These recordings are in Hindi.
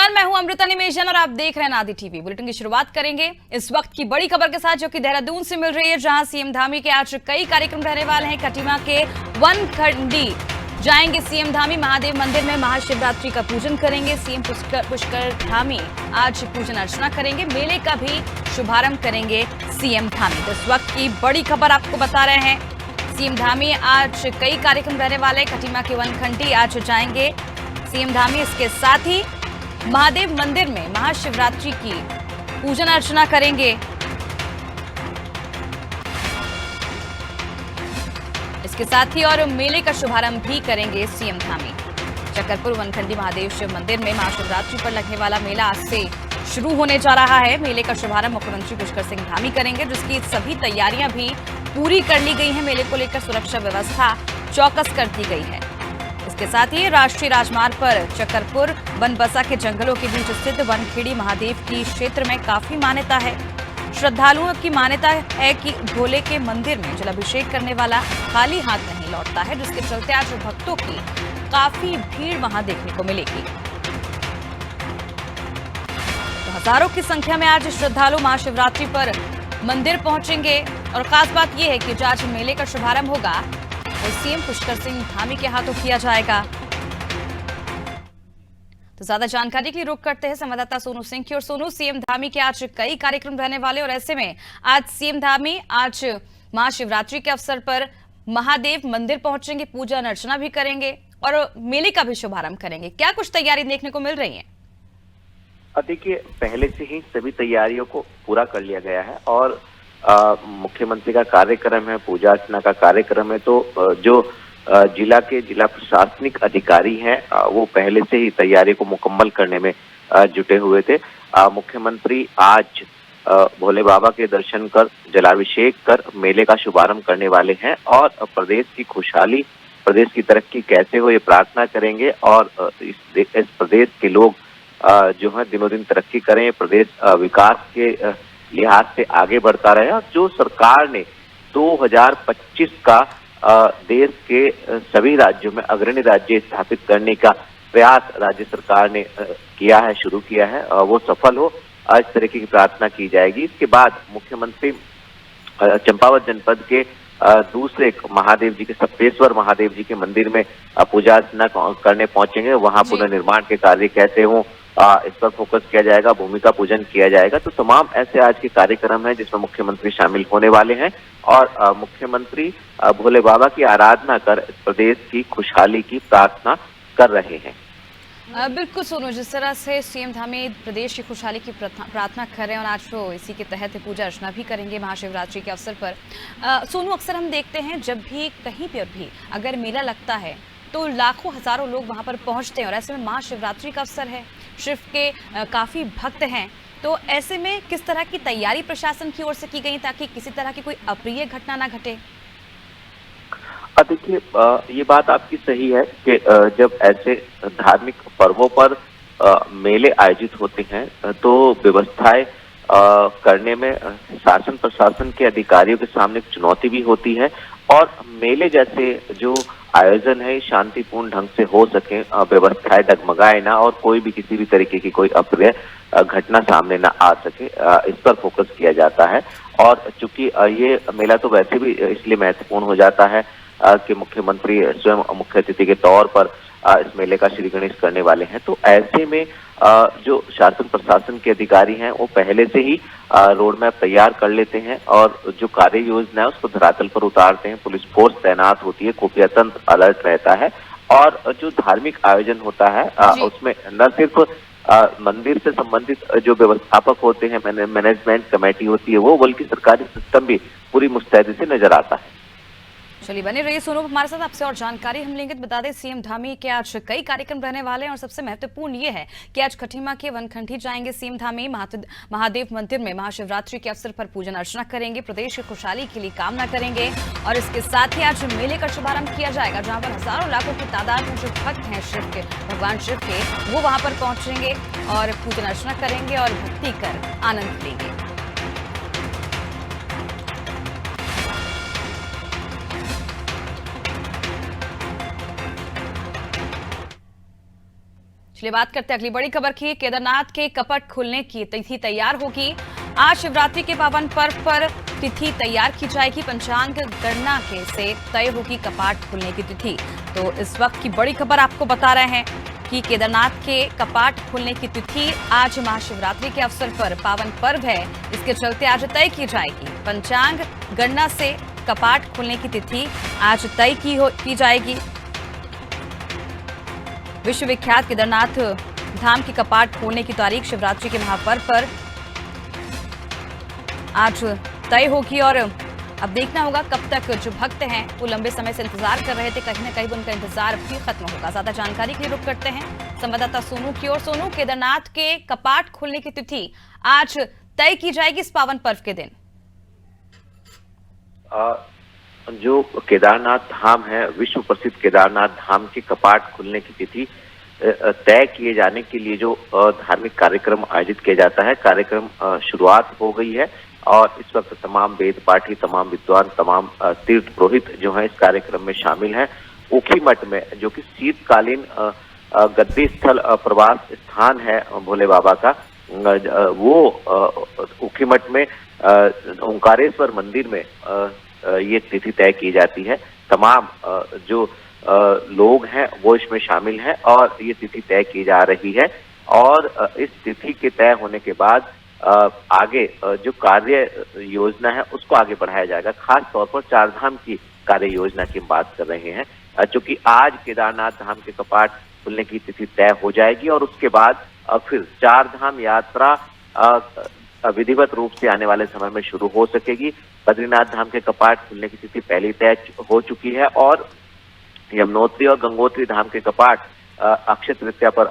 नमस्कार, मैं हूं अमृता निमेशन और आप देख रहे हैं नादी टीवी। बुलेटिन की शुरुआत करेंगे इस वक्त की बड़ी खबर के साथ, जो कि देहरादून से मिल रही है, जहां सीएम धामी के आज कई कार्यक्रम रहने वाले हैं। खटीमा के वनखंडी जाएंगे सीएम धामी। महादेव मंदिर में महाशिवरात्रि का पूजन करेंगे सीएम पुष्कर धामी। आज पूजन अर्चना करेंगे, मेले का भी शुभारंभ करेंगे सीएम धामी। तो इस वक्त की बड़ी खबर आपको बता रहे हैं, सीएम धामी आज कई कार्यक्रम रहने वाले। खटीमा के वनखंडी आज जाएंगे सीएम धामी। इसके साथ ही महादेव मंदिर में महाशिवरात्रि की पूजन अर्चना करेंगे। इसके साथ ही और मेले का शुभारंभ भी करेंगे सीएम धामी। चकरपुर वनखंडी महादेव शिव मंदिर में महाशिवरात्रि पर लगने वाला मेला आज से शुरू होने जा रहा है। मेले का शुभारंभ मुख्यमंत्री पुष्कर सिंह धामी करेंगे, जिसकी सभी तैयारियां भी पूरी कर ली गई हैं। मेले को लेकर सुरक्षा व्यवस्था चौकस कर दी गई है। इसके साथ ही राष्ट्रीय राजमार्ग पर चकरपुर बनबसा के जंगलों के बीच स्थित वनखेड़ी महादेव की क्षेत्र में काफी मान्यता है। श्रद्धालुओं की मान्यता है कि भोले के मंदिर में जलाभिषेक करने वाला खाली हाथ नहीं लौटता है, जिसके चलते आज भक्तों की काफी भीड़ वहां देखने को मिलेगी। तो हजारों की संख्या में आज श्रद्धालु महाशिवरात्रि पर मंदिर पहुंचेंगे। और खास बात यह है कि आज मेले का शुभारंभ होगा और सीएम पुष्कर सिंह धामी के हाथों किया जाएगा। तो ज्यादा जानकारी के लिए रुख करते हैं संवाददाता सोनू सिंह की। और सोनू, सीएम धामी के आज कई कार्यक्रम रहने वाले, और ऐसे में आज सीएम धामी आज महाशिवरात्रि के अवसर पर महादेव मंदिर पहुंचेंगे, पूजा अर्चना भी करेंगे और मेले का भी शुभारंभ करेंगे। क्या कुछ तैयारी देखने को मिल रही है? देखिए, पहले से ही सभी तैयारियों को पूरा कर लिया गया है और मुख्यमंत्री का कार्यक्रम है, पूजा अर्चना का कार्यक्रम है। तो जो जिला प्रशासनिक अधिकारी हैं वो पहले से ही तैयारी को मुकम्मल करने में जुटे हुए थे। मुख्यमंत्री आज भोले बाबा के दर्शन कर, जलाभिषेक कर मेले का शुभारंभ करने वाले हैं और प्रदेश की खुशहाली, प्रदेश की तरक्की कैसे हो ये प्रार्थना करेंगे। और इस प्रदेश के लोग जो है दिनों दिन तरक्की करें, प्रदेश विकास के लिहाज से आगे बढ़ता रहे। और जो सरकार ने 2025 का देश के सभी राज्यों में अग्रणी राज्य स्थापित करने का प्रयास राज्य सरकार ने किया है, शुरू किया है, वो सफल हो, इस तरीके की प्रार्थना की जाएगी। इसके बाद मुख्यमंत्री चंपावत जनपद के दूसरे महादेव जी के, सप्तेश्वर महादेव जी के मंदिर में पूजा अर्चना करने पहुंचेंगे। वहां पुनर्निर्माण के कार्य कैसे हों इस पर फोकस किया जाएगा, भूमि का पूजन किया जाएगा। तो तमाम ऐसे आज के कार्यक्रम हैं जिसमें मुख्यमंत्री शामिल होने वाले हैं और मुख्यमंत्री भोले बाबा की आराधना कर प्रदेश की खुशहाली की प्रार्थना कर रहे हैं। बिल्कुल सोनू, जिस तरह से सीएम धामी प्रदेश की खुशहाली की प्रार्थना कर रहे हैं और आज तो इसी के तहत पूजा अर्चना भी करेंगे महाशिवरात्रि के अवसर पर। सोनू, अक्सर हम देखते हैं जब भी कहीं पर भी अगर मेला लगता है तो लाखों हजारों लोग वहां पर पहुंचते हैं, और ऐसे में महाशिवरात्रि का अवसर है, शिव के काफी भक्त हैं। तो ऐसे में किस तरह की तैयारी प्रशासन की ओर से की गई ताकि किसी तरह की कोई अप्रिय घटना ना घटे? देखिए, ये बात आपकी सही है कि जब ऐसे धार्मिक पर्वों पर मेले आयोजित होते हैं तो व्यवस्थाएं करने में शासन प्रशासन के अधिकारियों के सामने एक चुनौती भी होती है। और मेले जैसे जो आयोजन है शांतिपूर्ण ढंग से हो सके, व्यवस्थाएं डगमगाए ना और कोई भी किसी भी तरीके की कोई अप्रिय घटना सामने ना आ सके, इस पर फोकस किया जाता है। और चूंकि ये मेला तो वैसे भी इसलिए महत्वपूर्ण हो जाता है कि मुख्यमंत्री स्वयं मुख्य अतिथि के तौर पर इस मेले का श्री गणेश करने वाले हैं। तो ऐसे में जो शासन प्रशासन के अधिकारी हैं वो पहले से ही रोड मैप तैयार कर लेते हैं और जो कार्य योजना है उसको धरातल पर उतारते हैं। पुलिस फोर्स तैनात होती है, खुफिया तंत्र अलर्ट रहता है। और जो धार्मिक आयोजन होता है उसमें न सिर्फ मंदिर से संबंधित जो व्यवस्थापक होते हैं, मैनेजमेंट कमेटी होती है वो, बल्कि सरकारी सिस्टम भी पूरी मुस्तैदी से नजर आता है। चलिए बने रहिए सोनू हमारे साथ, आपसे और जानकारी हम लेंगे। बता दें, सीएम धामी के आज कई कार्यक्रम रहने वाले हैं और सबसे महत्वपूर्ण ये है कि आज खटीमा के वनखंडी जाएंगे सीएम धामी। महादेव मंदिर में महाशिवरात्रि के अवसर पर पूजन अर्चना करेंगे, प्रदेश की खुशहाली के लिए कामना करेंगे। और इसके साथ ही आज मेले का शुभारंभ किया जाएगा, जहां पर हजारों लाखों की तादाद में जो भक्त हैं शिव के, भगवान शिव के, वो वहां पर पहुंचेंगे और पूजन अर्चना करेंगे और भक्ति कर आनंद लेंगे। चलिए बात करते हैं अगली बड़ी खबर की। केदारनाथ के कपाट खुलने की तिथि तैयार होगी। आज शिवरात्रि के पावन पर्व पर तिथि तैयार की जाएगी। पंचांग गणना के से तय होगी कपाट खुलने की तिथि। तो इस वक्त की बड़ी खबर आपको बता रहे हैं कि केदारनाथ के कपाट खुलने की तिथि आज महाशिवरात्रि के अवसर पर पावन पर्व है, इसके चलते आज तय की जाएगी। पंचांग गणना से कपाट खुलने की तिथि आज तय की जाएगी। विश्व विख्यात केदारनाथ धाम की कपाट खोलने की तारीख शिवरात्रि के महापर्व पर आज तय होगी और अब देखना होगा कब तक जो भक्त हैं वो लंबे समय से इंतजार कर रहे थे, कहीं ना कहीं उनका इंतजार भी खत्म होगा। ज्यादा जानकारी के लिए रुख करते हैं संवाददाता सोनू की ओर। सोनू, केदारनाथ के कपाट खुलने की तिथि आज तय की जाएगी इस पावन पर्व के दिन। जो केदारनाथ धाम है, विश्व प्रसिद्ध केदारनाथ धाम के कपाट खुलने की तिथि तय किए जाने के लिए जो धार्मिक कार्यक्रम आयोजित किया जाता है, कार्यक्रम शुरुआत हो गई है और इस वक्त तमाम वेद पाठी, तमाम विद्वान, तमाम तीर्थ पुरोहित जो हैं इस कार्यक्रम में शामिल हैं। ऊखीमठ में, जो कि शीतकालीन गद्दी स्थल प्रवास स्थान है भोले बाबा का, वो ऊखीमठ में ओंकारेश्वर मंदिर में ये तिथि तय की जाती है। तमाम जो लोग हैं वो इसमें शामिल हैं और ये तिथि तय की जा रही है। और इस तिथि के तय होने के बाद आगे जो कार्य योजना है उसको आगे बढ़ाया जाएगा। खास तौर पर चारधाम की कार्य योजना की बात कर रहे हैं, क्योंकि आज केदारनाथ धाम के कपाट खुलने की तिथि तय हो जाएगी और उसके बाद फिर चारधाम यात्रा विधिवत रूप से आने वाले समय में शुरू हो सकेगी। बद्रीनाथ धाम के कपाट खुलने की तिथि पहले तय हो चुकी है और यमुनोत्री और गंगोत्री धाम के कपाट अक्षय तृतीया पर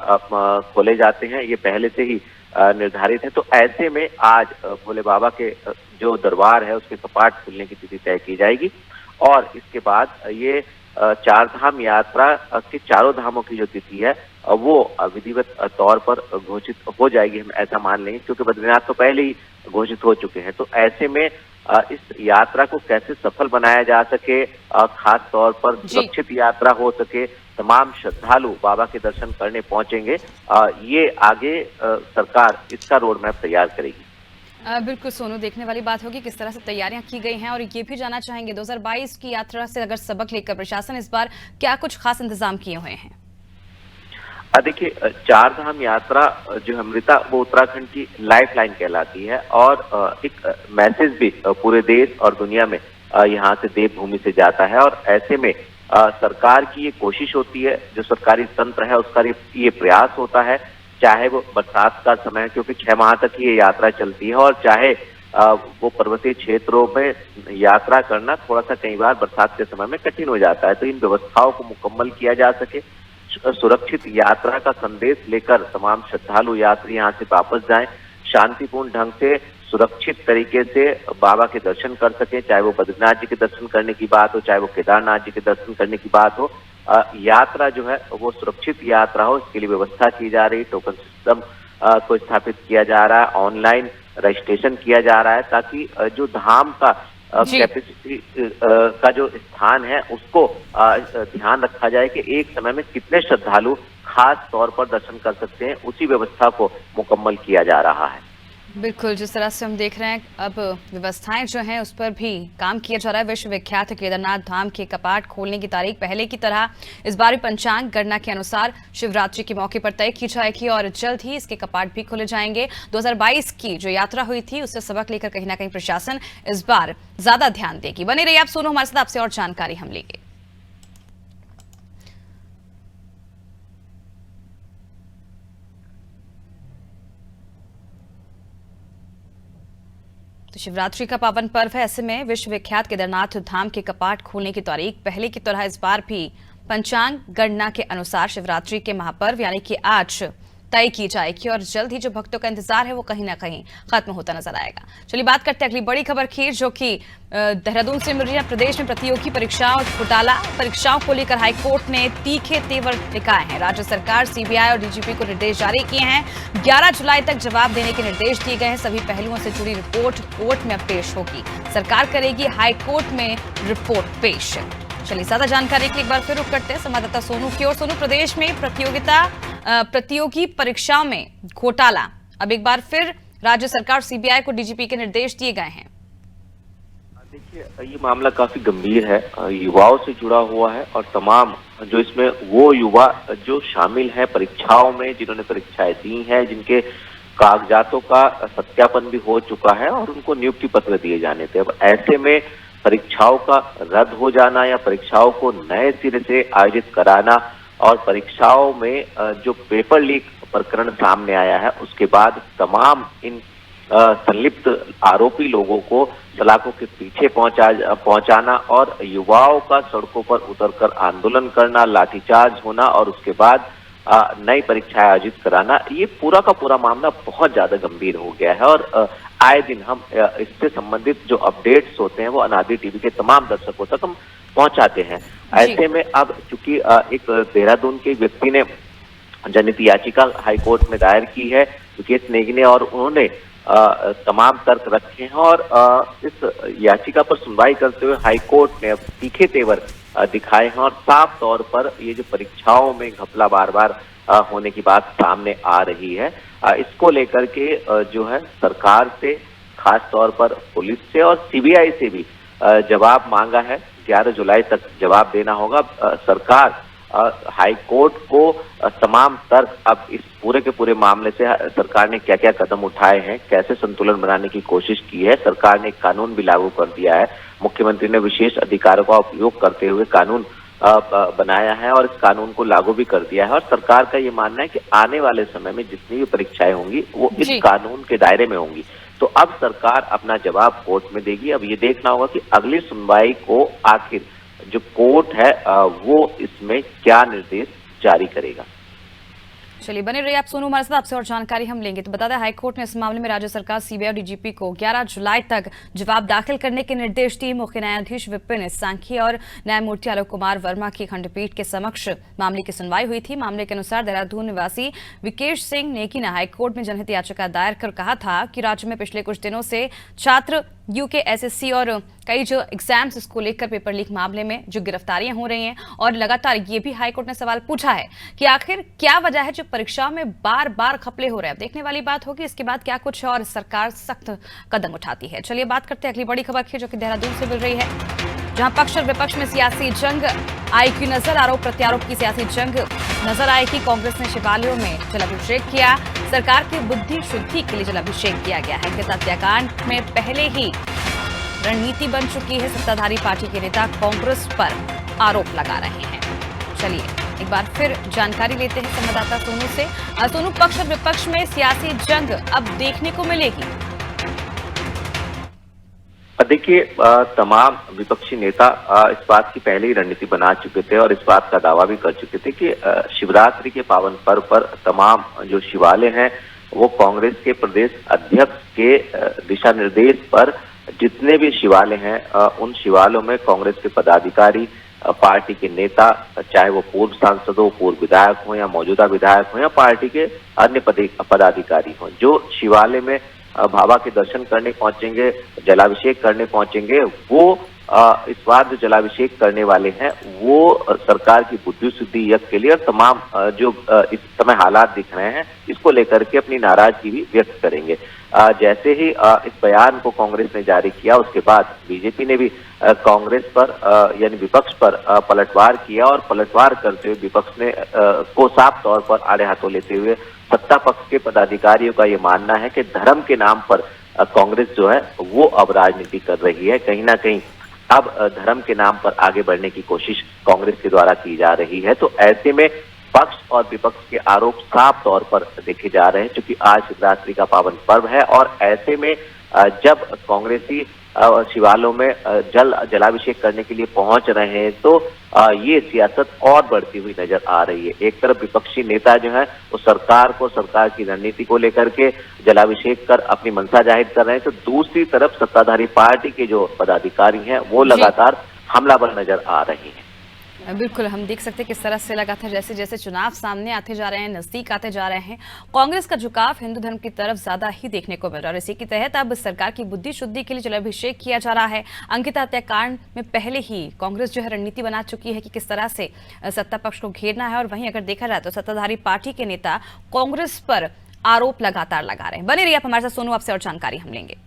खोले जाते हैं, ये पहले से ही निर्धारित है। तो ऐसे में आज भोले बाबा के जो दरबार है उसके कपाट खुलने की तिथि तय की जाएगी और इसके बाद ये चारधाम यात्रा के चारों धामों की जो तिथि है वो विधिवत तौर पर घोषित हो जाएगी, हम ऐसा मान लेंगे, क्योंकि बद्रीनाथ तो पहले ही घोषित हो चुके हैं। तो ऐसे में इस यात्रा को कैसे सफल बनाया जा सके, खास तौर पर सुरक्षित यात्रा हो सके, तमाम श्रद्धालु बाबा के दर्शन करने पहुंचेंगे, ये आगे सरकार इसका रोड मैप तैयार करेगी। बिल्कुल सोनू, देखने वाली बात होगी किस तरह से तैयारियां की गई हैं और ये भी जानना चाहेंगे 2022 की यात्रा से अगर सबक लेकर प्रशासन इस बार क्या कुछ खास इंतजाम किए हुए हैं। देखिए, चारधाम यात्रा जो है अमृता, वो उत्तराखंड की लाइफ लाइन कहलाती है और एक मैसेज भी पूरे देश और दुनिया में यहाँ से देवभूमि से जाता है और ऐसे में सरकार की ये कोशिश होती है, जो सरकारी तंत्र है उसका ये प्रयास होता है, चाहे वो बरसात का समय, क्योंकि 6 माह तक ये यात्रा चलती है, और चाहे वो पर्वतीय क्षेत्रों में यात्रा करना थोड़ा सा कई बार बरसात के समय में कठिन हो जाता है। तो इन व्यवस्थाओं को मुकम्मल किया जा सके, सुरक्षित यात्रा का संदेश लेकर तमाम श्रद्धालु यात्री यहाँ से वापस जाएं, शांतिपूर्ण ढंग से सुरक्षित तरीके से बाबा के दर्शन कर सके, चाहे वो बद्रीनाथ जी के दर्शन करने की बात हो, चाहे वो केदारनाथ जी के दर्शन करने की बात हो। यात्रा जो है वो सुरक्षित यात्रा हो, इसके लिए व्यवस्था की जा रही, टोकन सिस्टम को स्थापित किया जा रहा है, ऑनलाइन रजिस्ट्रेशन किया जा रहा है, ताकि जो धाम का कैपेसिटी का जो स्थान है उसको ध्यान रखा जाए कि एक समय में कितने श्रद्धालु खास तौर पर दर्शन कर सकते हैं, उसी व्यवस्था को मुकम्मल किया जा रहा है। बिल्कुल, जिस तरह से हम देख रहे हैं अब व्यवस्थाएं जो हैं उस पर भी काम किया जा रहा है। विश्व विख्यात केदारनाथ धाम के कपाट खोलने की तारीख पहले की तरह इस बार पंचांग गणना के अनुसार शिवरात्रि के मौके पर तय की जाएगी और जल्द ही इसके कपाट भी खोले जाएंगे। 2022 की जो यात्रा हुई थी उससे सबक लेकर कहीं ना कहीं प्रशासन इस बार ज्यादा ध्यान देगी। बने रहिए आप सोनू हमारे साथ, आपसे और जानकारी हम लेंगे। तो शिवरात्रि का पावन पर्व है, ऐसे में विश्व विख्यात केदारनाथ धाम के कपाट खोलने की तारीख पहले की तरह इस बार भी पंचांग गणना के अनुसार शिवरात्रि के महापर्व यानी कि आज तय की जाएगी और जल्द ही जो भक्तों का इंतजार है वो कहीं ना कहीं खत्म होता नजर आएगा। चलिए बात करते हैं अगली बड़ी खबर की, जो कि देहरादून से मिल रही है। प्रदेश में प्रतियोगी परीक्षाओं घोटाला, परीक्षाओं को लेकर हाईकोर्ट ने तीखे तेवर दिखाए हैं। राज्य सरकार, सीबीआई और डीजीपी को निर्देश जारी किए हैं। 11 जुलाई तक जवाब देने के निर्देश दिए गए हैं। सभी पहलुओं से जुड़ी रिपोर्ट कोर्ट में पेश होगी। सरकार करेगी हाईकोर्ट में रिपोर्ट पेश। चलिए ज्यादा जानकारी के लिए एक बार फिर रुक करते हैं संवाददाता सोनू की ओर। सोनू, प्रदेश में प्रतियोगी परीक्षाओं में घोटाला, अब एक बार फिर राज्य सरकार सीबीआई को डीजीपी के निर्देश दिए गए हैं। देखिए, ये मामला काफी गंभीर है, युवाओं से जुड़ा हुआ है और तमाम जो इसमें वो युवा जो शामिल है परीक्षाओं में, जिन्होंने परीक्षाएं दी हैं, जिनके कागजातों का सत्यापन भी हो चुका है और उनको नियुक्ति पत्र दिए जाने थे। अब ऐसे में परीक्षाओं का रद्द हो जाना या परीक्षाओं को नए सिरे से आयोजित कराना और परीक्षाओं में जो पेपर लीक प्रकरण सामने आया है उसके बाद तमाम इन संलिप्त आरोपी लोगों को सलाखों के पीछे पहुंचाना और युवाओं का सड़कों पर उतरकर आंदोलन करना, लाठीचार्ज होना और उसके बाद नई परीक्षाएं आयोजित कराना, ये पूरा का पूरा मामला बहुत ज्यादा गंभीर हो गया है। और आए दिन हम इससे संबंधित जो अपडेट्स होते हैं वो अनादि टीवी के तमाम दर्शकों तक हम पहुंचाते हैं। ऐसे में अब चूंकि एक देहरादून के व्यक्ति ने जनहित याचिका हाईकोर्ट में दायर की है मुकेश नेगी ने, और उन्होंने तमाम तर्क रखे हैं और इस याचिका पर सुनवाई करते हुए हाईकोर्ट ने अब तीखे तेवर दिखाए हैं और साफ तौर पर ये जो परीक्षाओं में घपला बार बार होने की बात सामने आ रही है, इसको लेकर के जो है सरकार से, खास तौर पर पुलिस से और सीबीआई से भी जवाब मांगा है। 11 जुलाई तक जवाब देना होगा। सरकार हाई कोर्ट को तमाम तर्क, अब इस पूरे के पूरे मामले से सरकार ने क्या क्या कदम उठाए हैं, कैसे संतुलन बनाने की कोशिश की है, सरकार ने एक कानून भी लागू कर दिया है, मुख्यमंत्री ने विशेष अधिकारों का उपयोग करते हुए कानून बनाया है और इस कानून को लागू भी कर दिया है। और सरकार का ये मानना है कि आने वाले समय में जितनी भी परीक्षाएं होंगी वो इस कानून के दायरे में होंगी। तो अब सरकार अपना जवाब कोर्ट में देगी। अब ये देखना होगा कि अगली सुनवाई को आखिर जो कोर्ट है वो इसमें क्या निर्देश जारी करेगा। चलिए बने रहिए आप सोनू, हमारे साथ आपसे और जानकारी हम लेंगे। तो बता दें हाईकोर्ट ने इस मामले में राज्य सरकार, सीबीआई और डीजीपी को 11 जुलाई तक जवाब दाखिल करने के निर्देश दिए। मुख्य न्यायाधीश विपिन सांघी और न्यायमूर्ति आलोक कुमार वर्मा की खंडपीठ के समक्ष मामले की सुनवाई हुई थी। मामले के अनुसार देहरादून निवासी विकेश सिंह नेगी ने हाईकोर्ट में जनहित याचिका दायर कर कहा था कि राज्य में पिछले कुछ दिनों से छात्र यूके एसएससी और कई जो एग्जाम्स इसको लेकर पेपर लीक मामले में जो गिरफ्तारियां हो रही हैं, और लगातार ये भी हाईकोर्ट ने सवाल पूछा है कि आखिर क्या वजह है जो परीक्षाओं में बार बार घपले हो रहे हैं। अब देखने वाली बात होगी इसके बाद क्या कुछ और सरकार सख्त कदम उठाती है। चलिए बात करते हैं अगली बड़ी खबर की, जो कि देहरादून से मिल रही है, जहां पक्ष और विपक्ष में सियासी जंग आई की नजर, आरोप प्रत्यारोप की सियासी जंग नजर आई कि कांग्रेस ने शिवालयों में जलाभिषेक किया। सरकार की बुद्धि शुद्धि के लिए जलाभिषेक किया गया है कि हत्याकांड में पहले ही रणनीति बन चुकी है। सत्ताधारी पार्टी के नेता कांग्रेस पर आरोप लगा रहे हैं। चलिए एक बार फिर जानकारी लेते हैं संवाददाता सोनू से। सोनू, पक्ष और विपक्ष में सियासी जंग अब देखने को मिलेगी। देखिए, तमाम विपक्षी नेता इस बात की पहले ही रणनीति बना चुके थे और इस बात का दावा भी कर चुके थे कि शिवरात्रि के पावन पर्व पर तमाम जो शिवालय हैं वो कांग्रेस के प्रदेश अध्यक्ष के दिशा निर्देश पर जितने भी शिवालय हैं उन शिवालयों में कांग्रेस के पदाधिकारी, पार्टी के नेता, चाहे वो पूर्व सांसद हो, पूर्व विधायक हो या मौजूदा विधायक हो या पार्टी के अन्य पदाधिकारी हो, जो शिवालय में बाबा के दर्शन करने पहुंचेंगे, जलाभिषेक करने पहुंचेंगे, वो इस बार जो जलाभिषेक करने वाले हैं वो सरकार की बुद्धि शुद्धि यज्ञ के लिए और तमाम जो इस समय हालात दिख रहे हैं इसको लेकर के अपनी नाराजगी भी व्यक्त करेंगे। जैसे ही इस बयान को कांग्रेस ने जारी किया उसके बाद बीजेपी ने भी कांग्रेस पर यानी विपक्ष पर पलटवार किया और पलटवार करते हुए विपक्ष ने को साफ तौर पर आड़े हाथों लेते हुए सत्ता पक्ष के पदाधिकारियों का ये मानना है कि धर्म के नाम पर कांग्रेस जो है वो अब राजनीति कर रही है। कहीं ना कहीं अब धर्म के नाम पर आगे बढ़ने की कोशिश कांग्रेस के द्वारा की जा रही है। तो ऐसे में पक्ष और विपक्ष के आरोप साफ तौर पर देखे जा रहे हैं, क्योंकि आज शिवरात्रि का पावन पर्व है और ऐसे में जब कांग्रेसी शिवालयों में जलाभिषेक करने के लिए पहुंच रहे हैं तो ये सियासत और बढ़ती हुई नजर आ रही है। एक तरफ विपक्षी नेता जो है वो सरकार को, सरकार की रणनीति को लेकर के जलाभिषेक कर अपनी मंशा जाहिर कर रहे हैं, तो दूसरी तरफ सत्ताधारी पार्टी के जो पदाधिकारी हैं वो लगातार हमलावर नजर आ रहे हैं। बिल्कुल, हम देख सकते हैं किस तरह से लगातार जैसे जैसे चुनाव सामने आते जा रहे हैं, नजदीक आते जा रहे हैं, कांग्रेस का झुकाव हिंदू धर्म की तरफ ज्यादा ही देखने को मिल रहा है। और इसी के तहत अब सरकार की बुद्धि शुद्धि के लिए जलाभिषेक किया जा रहा है। अंकिता हत्याकांड में पहले ही कांग्रेस जो है रणनीति बना चुकी है कि किस तरह से सत्ता पक्ष को घेरना है। और वहीं अगर देखा जाए तो सत्ताधारी पार्टी के नेता कांग्रेस पर आरोप लगातार लगा रहे हैं। बने रहिए आप हमारे साथ, सोनू आपसे और जानकारी हम लेंगे।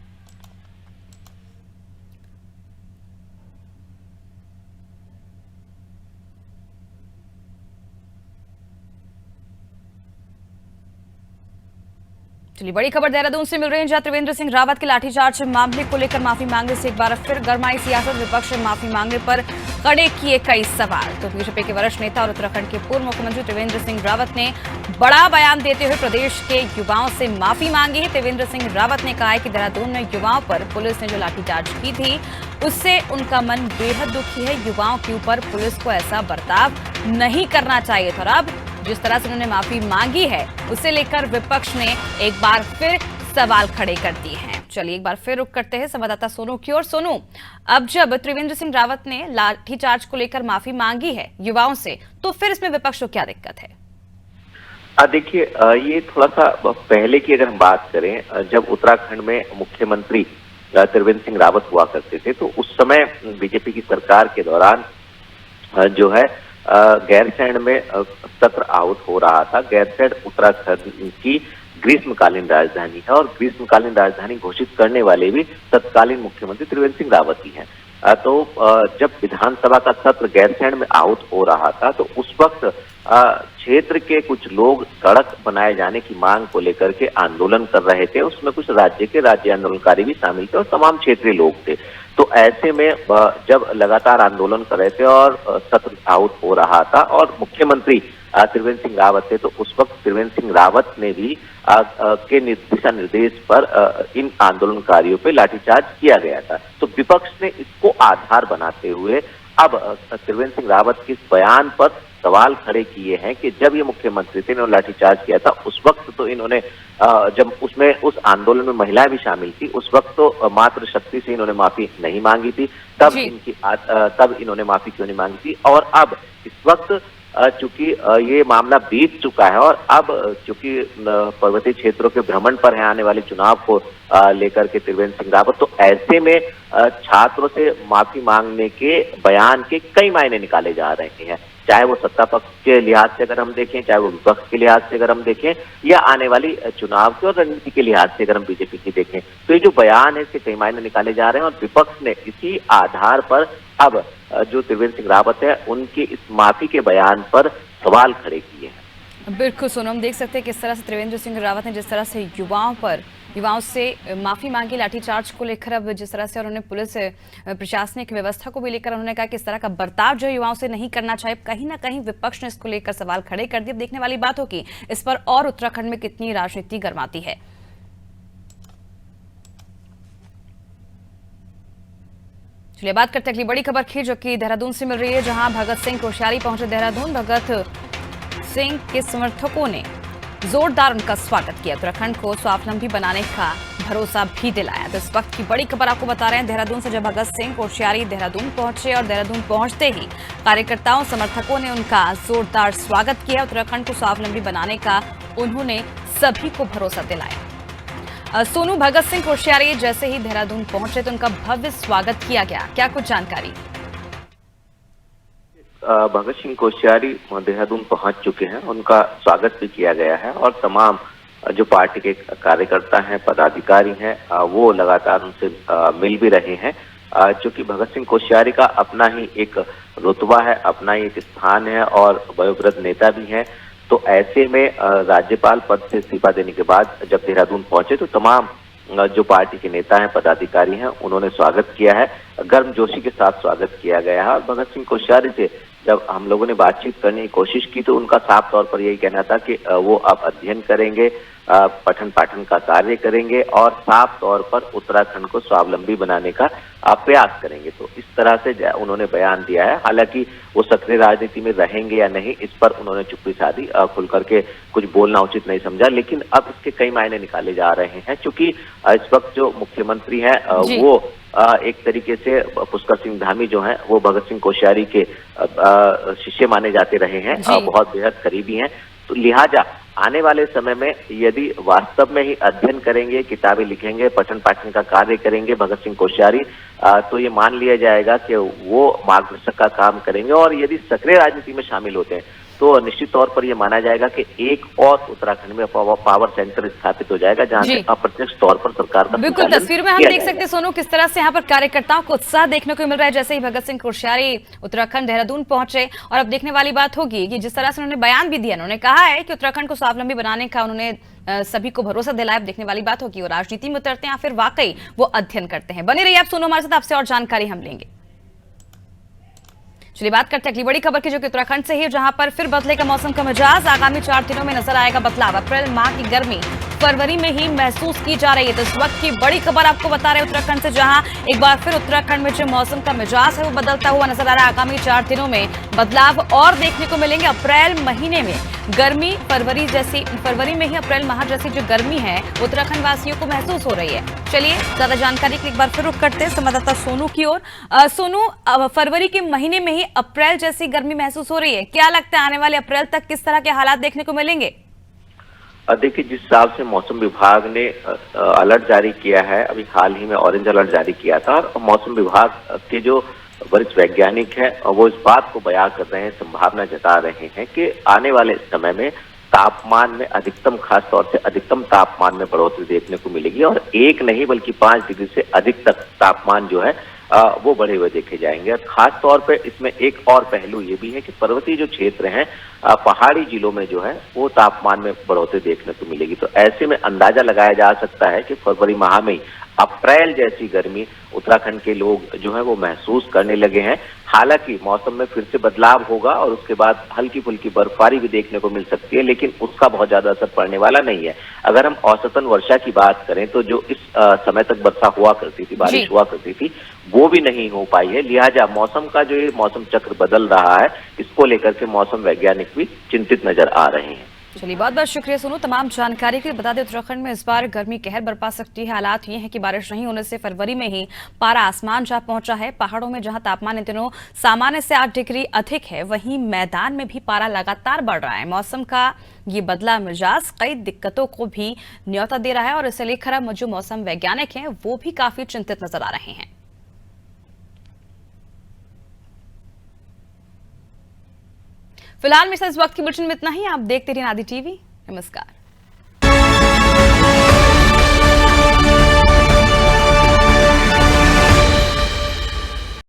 चलिए बड़ी खबर देहरादून से मिल रही है, जहां त्रिवेंद्र सिंह रावत के लाठीचार्ज मामले को लेकर माफी मांगने से एक बार फिर गरमाई सियासत। विपक्ष ने माफी मांगने पर खड़े किए कई सवाल। तो बीजेपी के वरिष्ठ नेता और उत्तराखंड के पूर्व मुख्यमंत्री त्रिवेंद्र सिंह रावत ने बड़ा बयान देते हुए प्रदेश के युवाओं से माफी मांगी है। त्रिवेंद्र सिंह रावत ने कहा है कि देहरादून में युवाओं पर पुलिस ने जो लाठीचार्ज की थी उससे उनका मन बेहद दुखी है। युवाओं के ऊपर पुलिस को ऐसा बर्ताव नहीं करना चाहिए था। और अब जिस तरह से उन्होंने माफी मांगी है उसे लेकर विपक्ष ने एक बार फिर सवाल खड़े कर दिए हैं। चलिए एक बार फिर रुक करते हैं संवाददाता सोनू की ओर। सोनू, अब जब त्रिवेंद्र सिंह रावत ने लाठीचार्ज को लेकर माफी मांगी है युवाओं से, तो फिर इसमें विपक्ष को क्या दिक्कत है? देखिए, ये थोड़ा सा पहले की अगर हम बात करें, जब उत्तराखंड में मुख्यमंत्री त्रिवेंद्र सिंह रावत हुआ करते थे तो उस समय बीजेपी की सरकार के दौरान जो है गैरसैंण में सत्र आउट हो रहा था। गैरसैंण उत्तराखंड की ग्रीष्मकालीन राजधानी है और ग्रीष्मकालीन राजधानी घोषित करने वाले भी तत्कालीन मुख्यमंत्री त्रिवेंद्र सिंह रावत ही हैं। तो जब विधानसभा का सत्र गैरसैंण में आउट हो रहा था तो उस वक्त क्षेत्र के कुछ लोग सड़क बनाए जाने की मांग को लेकर के आंदोलन कर रहे थे। उसमें कुछ राज्य आंदोलनकारी भी शामिल थे और तमाम क्षेत्रीय लोग थे। तो ऐसे में जब लगातार आंदोलन कर रहे थे और सत्र आउट हो रहा था और मुख्यमंत्री त्रिवेंद्र सिंह रावत थे, तो उस वक्त त्रिवेंद्र सिंह रावत ने भी के दिशा निर्देश पर इन आंदोलनकारियों पे लाठीचार्ज किया गया था। तो विपक्ष ने इसको आधार बनाते हुए अब त्रिवेंद्र सिंह रावत के इस बयान पर सवाल खड़े किए हैं कि जब ये मुख्यमंत्री थे, इन्होंने लाठीचार्ज किया था, उस वक्त तो इन्होंने जब उसमें उस आंदोलन में महिलाएं भी शामिल थी, उस वक्त तो मात्र शक्ति से इन्होंने माफी नहीं मांगी थी। तब इन्होंने माफी क्यों नहीं मांगी थी? और अब इस वक्त चूंकि ये मामला बीत चुका है और अब चूंकि पर्वतीय क्षेत्रों के भ्रमण पर है आने वाले चुनाव को लेकर के त्रिवेंद्र सिंह रावत, तो ऐसे में छात्रों से माफी मांगने के बयान के कई मायने निकाले जा रहे हैं, चाहे वो सत्ता पक्ष के लिहाज से अगर हम देखें, चाहे वो विपक्ष के लिहाज से अगर हम देखें, या आने वाली चुनाव के और रणनीति के लिहाज से अगर हम बीजेपी की देखें। तो ये जो बयान है इसके कई मायने निकाले जा रहे हैं और विपक्ष ने इसी आधार पर अब जो त्रिवेंद्र सिंह रावत है उनके इस माफी के बयान पर सवाल खड़े किए हैं। बिल्कुल सोनू, हम देख सकते हैं किस तरह से त्रिवेंद्र सिंह रावत ने जिस तरह से युवाओं से माफी मांगी लाठीचार्ज को लेकर, अब जिस तरह से उन्होंने पुलिस प्रशासनिक व्यवस्था को भी लेकर उन्होंने कहा कि इस तरह का बर्ताव जो युवाओं से नहीं करना चाहिए। कहीं ना कहीं विपक्ष ने इसको लेकर सवाल खड़े कर दिए। देखने वाली बात होगी इस पर और उत्तराखंड में कितनी राजनीति गर्माती है। चलिए बात करते हैं अगली बड़ी खबर की, जो कि देहरादून से मिल रही है, जहां भगत सिंह कोश्यारी पहुंचे देहरादून। भगत सिंह के समर्थकों ने जोरदार उनका स्वागत किया, उत्तराखंड को स्वावलंबी बनाने का भरोसा भी दिलाया। तो इस वक्त की बड़ी खबर आपको बता रहे हैं देहरादून से, जब भगत सिंह कोश्यारी देहरादून पहुंचे और देहरादून पहुंचते ही कार्यकर्ताओं समर्थकों ने उनका जोरदार स्वागत किया। उत्तराखंड को स्वावलंबी बनाने का उन्होंने सभी को भरोसा दिलाया। सोनू, भगत सिंह कोश्यारी जैसे ही देहरादून पहुंचे तो उनका भव्य स्वागत किया गया, क्या कुछ जानकारी? भगत सिंह कोश्यारी देहरादून पहुंच चुके हैं, उनका स्वागत भी किया गया है और तमाम जो पार्टी के कार्यकर्ता हैं, पदाधिकारी हैं, वो लगातार उनसे मिल भी रहे हैं। क्योंकि भगत सिंह कोश्यारी का अपना ही एक रुतबा है, अपना ही एक स्थान है और वयोवृद्ध नेता भी हैं। तो ऐसे में राज्यपाल पद से इस्तीफा देने के बाद जब देहरादून पहुंचे तो तमाम जो पार्टी के नेता हैं, पदाधिकारी हैं, उन्होंने स्वागत किया है, गर्मजोशी के साथ स्वागत किया गया है। और भगत सिंह कोश्यारी से जब हम लोगों ने बातचीत करने की कोशिश की तो उनका साफ तौर पर यही कहना था कि वो अब अध्ययन करेंगे, पठन पाठन का कार्य करेंगे और साफ तौर पर उत्तराखंड को स्वावलंबी बनाने का प्रयास करेंगे। तो इस तरह से उन्होंने बयान दिया है। हालांकि वो सक्रिय राजनीति में रहेंगे या नहीं, इस पर उन्होंने चुप्पी साधी, खुल करके कुछ बोलना उचित नहीं समझा। लेकिन अब इसके कई मायने निकाले जा रहे हैं, क्योंकि इस वक्त जो मुख्यमंत्री हैं वो एक तरीके से पुष्कर सिंह धामी जो हैं वो भगत सिंह कोश्यारी के शिष्य माने जाते रहे हैं, बहुत बेहद करीबी हैं। तो लिहाजा आने वाले समय में यदि वास्तव में ही अध्ययन करेंगे, किताबें लिखेंगे, पठन पाठन का कार्य करेंगे भगत सिंह कोश्यारी, तो ये मान लिया जाएगा कि वो मार्गदर्शक का काम करेंगे। और यदि सक्रिय राजनीति में शामिल होते हैं तो निश्चित तौर पर यह माना जाएगा कि एक और उत्तराखंड में पावर सेंटर स्थापित हो जाएगा जहां से अप्रत्यक्ष तौर पर सरकार का बिल्कुल तस्वीर में हम देख सकते हैं सोनू किस तरह से यहाँ पर कार्यकर्ताओं को उत्साह देखने को मिल रहा है। जैसे ही भगत सिंह कोश्यारी उत्तराखंड देहरादून पहुंचे और अब देखने वाली बात होगी कि जिस तरह से उन्होंने बयान भी दिया, उन्होंने कहा है कि उत्तराखंड को स्वावलंबी बनाने का उन्होंने सभी को भरोसा दिलाया। अब देखने वाली बात होगी वो राजनीति में उतरते हैं या फिर वाकई वो अध्ययन करते हैं। बने रहिए आप सोनू हमारे साथ, आपसे और जानकारी हम लेंगे। चलिए बात करते हैं अगली बड़ी खबर की जो कि उत्तराखंड से ही, जहां पर फिर बदलेगा मौसम का मिजाज। आगामी 4 दिनों में नजर आएगा बदलाव। अप्रैल माह की गर्मी फरवरी में ही महसूस की जा रही है। तो इस वक्त की बड़ी खबर आपको बता रहे हैं उत्तराखंड से, जहां एक बार फिर उत्तराखंड में जो मौसम का मिजाज है वो बदलता हुआ नजर आ रहा है। आगामी 4 दिनों में बदलाव और देखने को मिलेंगे। अप्रैल महीने में गर्मी फरवरी में ही अप्रैल माह जैसी जो गर्मी है उत्तराखंड वासियों को महसूस हो रही है। चलिए ज्यादा जानकारी के लिए एक बार फिर रुख करते हैं संवाददाता सोनू की ओर। सोनू, फरवरी के महीने में ही अप्रैल जैसी गर्मी महसूस हो रही है, क्या लगता है आने वाले अप्रैल तक किस तरह के हालात देखने को मिलेंगे? देखिए, जिस हिसाब से मौसम विभाग ने अलर्ट जारी किया है, अभी हाल ही में ऑरेंज अलर्ट जारी किया था, और मौसम विभाग के जो वरिष्ठ वैज्ञानिक हैं वो इस बात को बयां कर रहे हैं, संभावना जता रहे हैं कि आने वाले समय में तापमान में अधिकतम, खास तौर से अधिकतम तापमान में बढ़ोतरी देखने को मिलेगी और एक नहीं बल्कि 5 डिग्री से अधिक तक तापमान जो है वो बढ़े हुए देखे जाएंगे। और खास तौर पे इसमें एक और पहलू ये भी है कि पर्वतीय जो क्षेत्र हैं, पहाड़ी जिलों में जो है वो तापमान में बढ़ोतरी देखने को मिलेगी। तो ऐसे में अंदाजा लगाया जा सकता है कि फरवरी माह में अप्रैल जैसी गर्मी उत्तराखंड के लोग जो है वो महसूस करने लगे हैं। हालांकि मौसम में फिर से बदलाव होगा और उसके बाद हल्की फुल्की बर्फबारी भी देखने को मिल सकती है, लेकिन उसका बहुत ज्यादा असर पड़ने वाला नहीं है। अगर हम औसतन वर्षा की बात करें तो जो इस समय तक वर्षा हुआ करती थी, बारिश हुआ करती थी, वो भी नहीं हो पाई है। लिहाजा मौसम का जो ये मौसम चक्र बदल रहा है, इसको लेकर के मौसम वैज्ञानिक भी चिंतित नजर आ रहे हैं। चलिए बहुत बहुत शुक्रिया सोनू तमाम जानकारी के लिए। बता दें उत्तराखंड में इस बार गर्मी कहर बरपा सकती है। हालात ये हैं कि बारिश नहीं होने से फरवरी में ही पारा आसमान जा पहुंचा है। पहाड़ों में जहां तापमान इन दिनों सामान्य से 8 डिग्री अधिक है, वहीं मैदान में भी पारा लगातार बढ़ रहा है। मौसम का ये बदला मिजाज कई दिक्कतों को भी न्योता दे रहा है और इसे लेकर जो मौसम वैज्ञानिक हैं वो भी काफी चिंतित नजर आ रहे हैं। फिलहाल मेरे साथ इस वक्त की बुलेटिन में इतना ही। आप देखते रहिए आदि टीवी। नमस्कार।